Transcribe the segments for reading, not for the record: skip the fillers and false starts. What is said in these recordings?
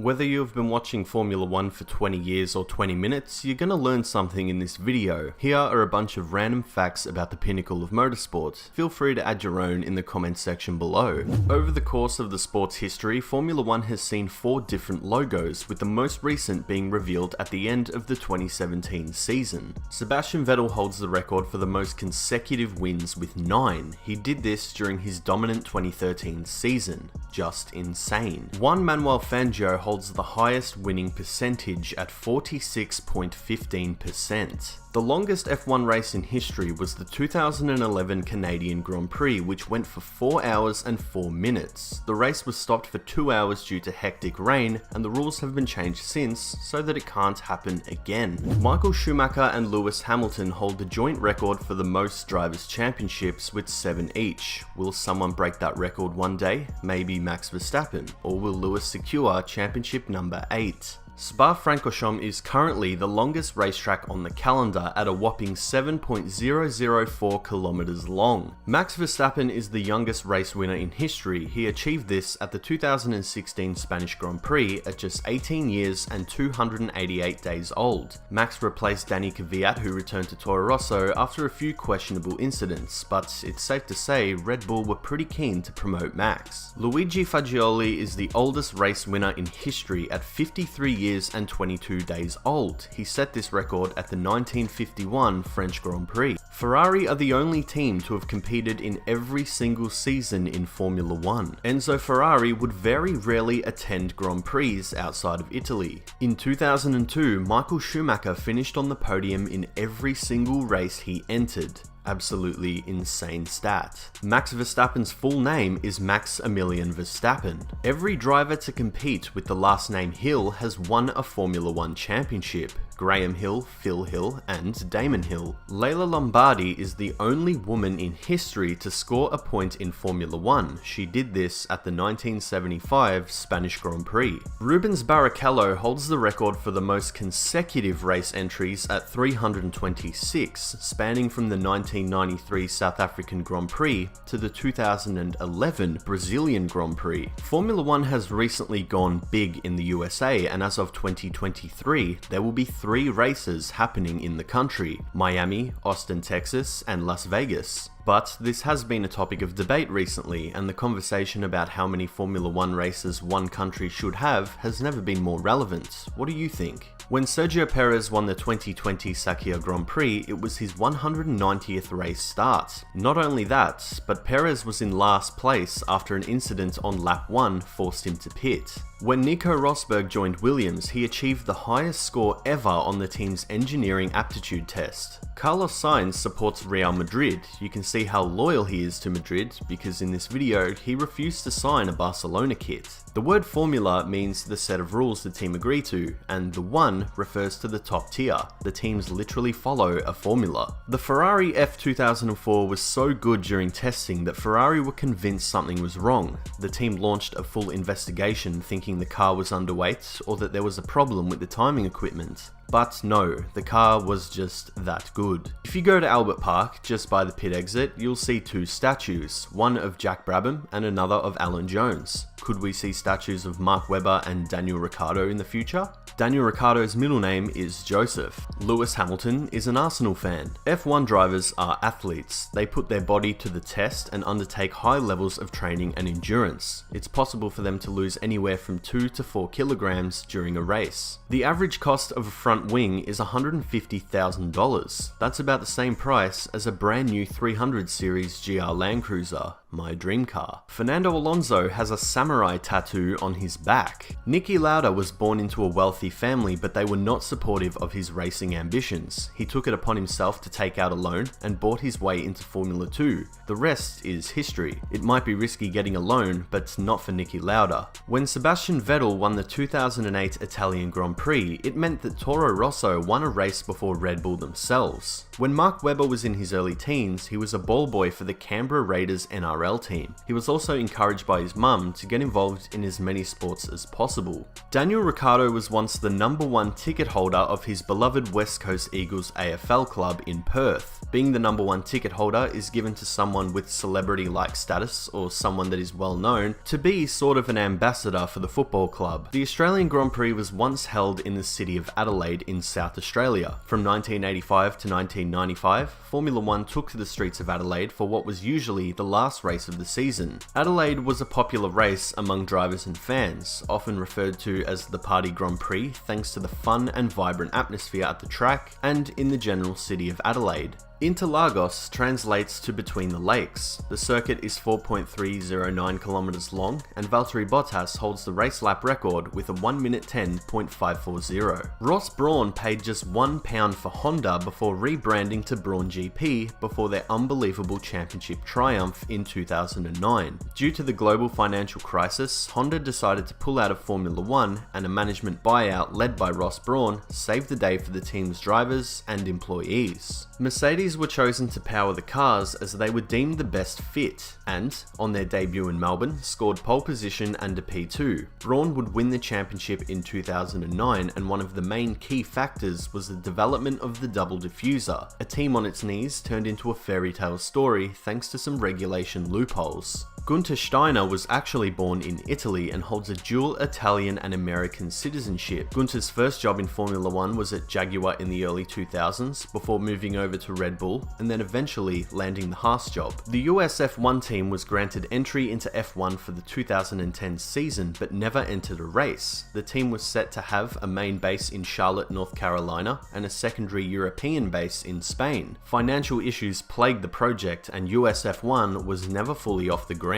Whether you have been watching Formula 1 for 20 years or 20 minutes, you're gonna learn something in this video. Here are a bunch of random facts about the pinnacle of motorsport. Feel free to add your own in the comments section below. Over the course of the sport's history, Formula 1 has seen 4 different logos, with the most recent being revealed at the end of the 2017 season. Sebastian Vettel holds the record for the most consecutive wins with 9. He did this during his dominant 2013 season. Just insane. Juan Manuel Fangio holds the highest winning percentage at 46.15%. The longest F1 race in history was the 2011 Canadian Grand Prix, which went for 4 hours and 4 minutes. The race was stopped for 2 hours due to hectic rain, and the rules have been changed since so that it can't happen again. Michael Schumacher and Lewis Hamilton hold the joint record for the most drivers' championships with 7 each. Will someone break that record one day? Maybe Max Verstappen, or will Lewis secure championship number 8? Spa-Francorchamps is currently the longest racetrack on the calendar at a whopping 7.004 kilometers long. Max Verstappen is the youngest race winner in history. He achieved this at the 2016 Spanish Grand Prix at just 18 years and 288 days old. Max replaced Danny Kvyat, who returned to Toro Rosso after a few questionable incidents, but it's safe to say Red Bull were pretty keen to promote Max. Luigi Fagioli is the oldest race winner in history at 53 years and 22 days old. He set this record at the 1951 French Grand Prix. Ferrari are the only team to have competed in every single season in Formula 1. Enzo Ferrari would very rarely attend Grand Prix outside of Italy. In 2002, Michael Schumacher finished on the podium in every single race he entered. Absolutely insane stat. Max Verstappen's full name is Maximilian Verstappen. Every driver to compete with the last name Hill has won a Formula 1 championship. Graham Hill, Phil Hill, and Damon Hill. Leila Lombardi is the only woman in history to score a point in Formula 1. She did this at the 1975 Spanish Grand Prix. Rubens Barrichello holds the record for the most consecutive race entries at 326, spanning from the 1993 South African Grand Prix to the 2011 Brazilian Grand Prix. Formula 1 has recently gone big in the USA, and as of 2023, there will be 3 races happening in the country: Miami, Austin, Texas, and Las Vegas. But this has been a topic of debate recently, and the conversation about how many Formula 1 races one country should have has never been more relevant. What do you think? When Sergio Perez won the 2020 Sakhir Grand Prix, it was his 190th race start. Not only that, but Perez was in last place after an incident on lap 1 forced him to pit. When Nico Rosberg joined Williams, he achieved the highest score ever on the team's engineering aptitude test. Carlos Sainz supports Real Madrid. You can see how loyal he is to Madrid because in this video he refused to sign a Barcelona kit. The word formula means the set of rules the team agree to, and the 1 refers to the top tier. The teams literally follow a formula. The Ferrari F2004 was so good during testing that Ferrari were convinced something was wrong. The team launched a full investigation thinking the car was underweight or that there was a problem with the timing equipment. But no, the car was just that good. If you go to Albert Park, just by the pit exit, you'll see 2 statues, one of Jack Brabham and another of Alan Jones. Could we see statues of Mark Webber and Daniel Ricciardo in the future? Daniel Ricciardo's middle name is Joseph. Lewis Hamilton is an Arsenal fan. F1 drivers are athletes. They put their body to the test and undertake high levels of training and endurance. It's possible for them to lose anywhere from 2 to 4 kilograms during a race. The average cost of a front wing is $150,000. That's about the same price as a brand new 300 series GR Land Cruiser, my dream car. Fernando Alonso has a samurai tattoo on his back. Niki Lauda was born into a wealthy family, but they were not supportive of his racing ambitions. He took it upon himself to take out a loan and bought his way into Formula 2. The rest is history. It might be risky getting a loan, but not for Niki Lauda. When Sebastian Vettel won the 2008 Italian Grand Prix, it meant that Toro Rosso won a race before Red Bull themselves. When Mark Webber was in his early teens, he was a ball boy for the Canberra Raiders NRL NRL team. He was also encouraged by his mum to get involved in as many sports as possible. Daniel Ricciardo was once the #1 ticket holder of his beloved West Coast Eagles AFL club in Perth. Being the #1 ticket holder is given to someone with celebrity-like status or someone that is well known to be sort of an ambassador for the football club. The Australian Grand Prix was once held in the city of Adelaide in South Australia. From 1985 to 1995, Formula 1 took to the streets of Adelaide for what was usually the last race of the season. Adelaide was a popular race among drivers and fans, often referred to as the Party Grand Prix thanks to the fun and vibrant atmosphere at the track and in the general city of Adelaide. Interlagos translates to between the lakes. The circuit is 4.309 kilometers long, and Valtteri Bottas holds the race lap record with a 1 minute 10.540. Ross Brawn paid just £1 for Honda before rebranding to Brawn GP before their unbelievable championship triumph in 2009. Due to the global financial crisis, Honda decided to pull out of Formula 1, and a management buyout led by Ross Brawn saved the day for the team's drivers and employees. Mercedes were chosen to power the cars as they were deemed the best fit, and, on their debut in Melbourne, scored pole position and a P2. Brawn would win the championship in 2009, and one of the main key factors was the development of the double diffuser. A team on its knees turned into a fairy tale story thanks to some regulation loopholes. Gunther Steiner was actually born in Italy and holds a dual Italian and American citizenship. Gunther's first job in Formula 1 was at Jaguar in the early 2000s, before moving over to Red Bull and then eventually landing the Haas job. The US F1 team was granted entry into F1 for the 2010 season but never entered a race. The team was set to have a main base in Charlotte, North Carolina and a secondary European base in Spain. Financial issues plagued the project and US F1 was never fully off the ground.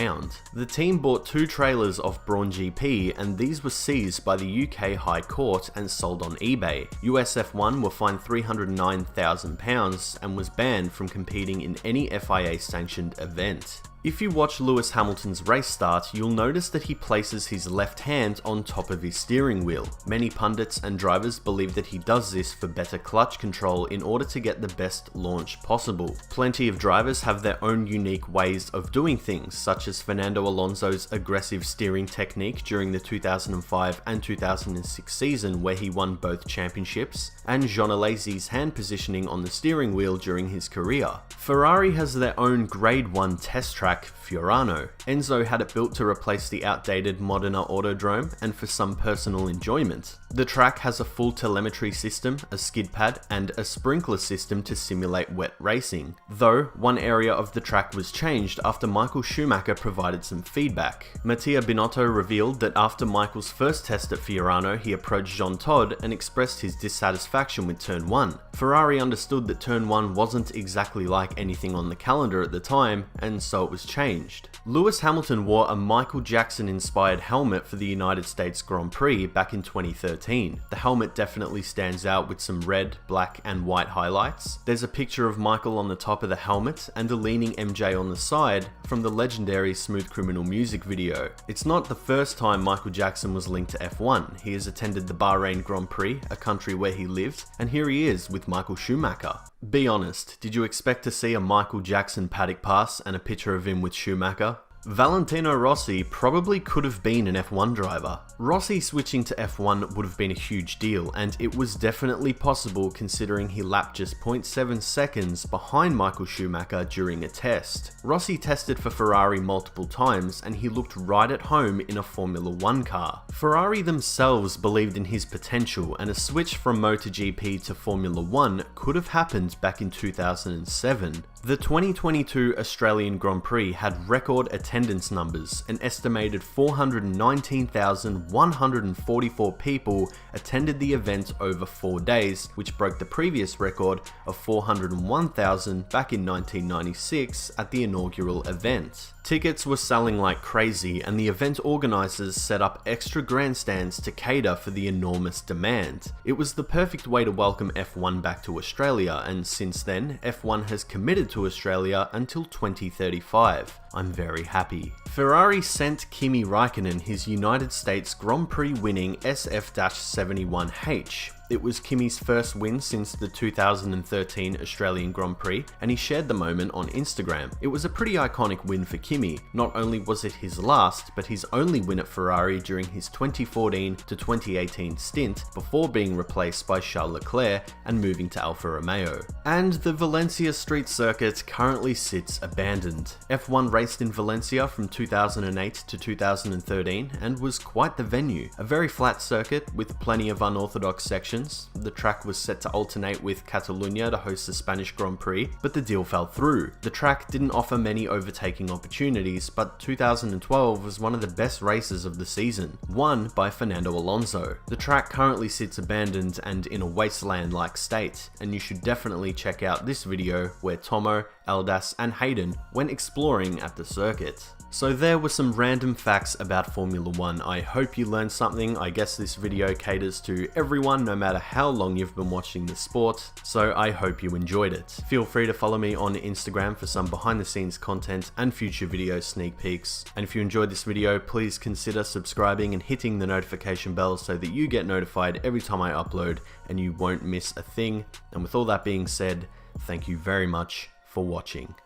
The team bought 2 trailers of Brawn GP and these were seized by the UK High Court and sold on eBay. US F1 were fined £309,000 and was banned from competing in any FIA sanctioned event. If you watch Lewis Hamilton's race start, you'll notice that he places his left hand on top of his steering wheel. Many pundits and drivers believe that he does this for better clutch control in order to get the best launch possible. Plenty of drivers have their own unique ways of doing things, such as Fernando Alonso's aggressive steering technique during the 2005 and 2006 season where he won both championships, and Jean Alesi's hand positioning on the steering wheel during his career. Ferrari has their own Grade 1 test track, Fiorano. Enzo had it built to replace the outdated Modena Autodrome and for some personal enjoyment. The track has a full telemetry system, a skid pad, and a sprinkler system to simulate wet racing, though one area of the track was changed after Michael Schumacher provided some feedback. Mattia Binotto revealed that after Michael's first test at Fiorano, he approached Jean Todt and expressed his dissatisfaction with Turn 1. Ferrari understood that Turn 1 wasn't exactly like anything on the calendar at the time, and so it was changed. Lewis Hamilton wore a Michael Jackson-inspired helmet for the United States Grand Prix back in 2013. The helmet definitely stands out with some red, black, and white highlights. There's a picture of Michael on the top of the helmet and a leaning MJ on the side from the legendary Smooth Criminal music video. It's not the first time Michael Jackson was linked to F1. He has attended the Bahrain Grand Prix, a country where he lived, and here he is with Michael Schumacher. Be honest, did you expect to see a Michael Jackson paddock pass and a picture of him with Schumacher? Valentino Rossi probably could have been an F1 driver. Rossi switching to F1 would have been a huge deal, and it was definitely possible considering he lapped just 0.7 seconds behind Michael Schumacher during a test. Rossi tested for Ferrari multiple times and he looked right at home in a Formula 1 car. Ferrari themselves believed in his potential, and a switch from MotoGP to Formula 1 could have happened back in 2007. The 2022 Australian Grand Prix had record attendance numbers. An estimated 419,144 people attended the event over 4 days, which broke the previous record of 401,000 back in 1996 at the inaugural event. Tickets were selling like crazy, and the event organisers set up extra grandstands to cater for the enormous demand. It was the perfect way to welcome F1 back to Australia, and since then, F1 has committed to Australia until 2035. I'm very happy. Ferrari sent Kimi Raikkonen his United States Grand Prix winning SF-71H. It was Kimi's first win since the 2013 Australian Grand Prix, and he shared the moment on Instagram. It was a pretty iconic win for Kimi. Not only was it his last, but his only win at Ferrari during his 2014 to 2018 stint before being replaced by Charles Leclerc and moving to Alfa Romeo. And the Valencia street circuit currently sits abandoned. F1 raced in Valencia from 2008 to 2013 and was quite the venue. A very flat circuit with plenty of unorthodox sections. The track was set to alternate with Catalunya to host the Spanish Grand Prix, but the deal fell through. The track didn't offer many overtaking opportunities, but 2012 was one of the best races of the season, won by Fernando Alonso. The track currently sits abandoned and in a wasteland-like state, and you should definitely check out this video where Tomo, Eldas, and Hayden went exploring at the circuit. So there were some random facts about Formula 1. I hope you learned something. I guess this video caters to everyone, no matter how long you've been watching the sport, so I hope you enjoyed it. Feel free to follow me on Instagram for some behind the scenes content and future video sneak peeks. And if you enjoyed this video, please consider subscribing and hitting the notification bell so that you get notified every time I upload and you won't miss a thing. And with all that being said, thank you very much for watching.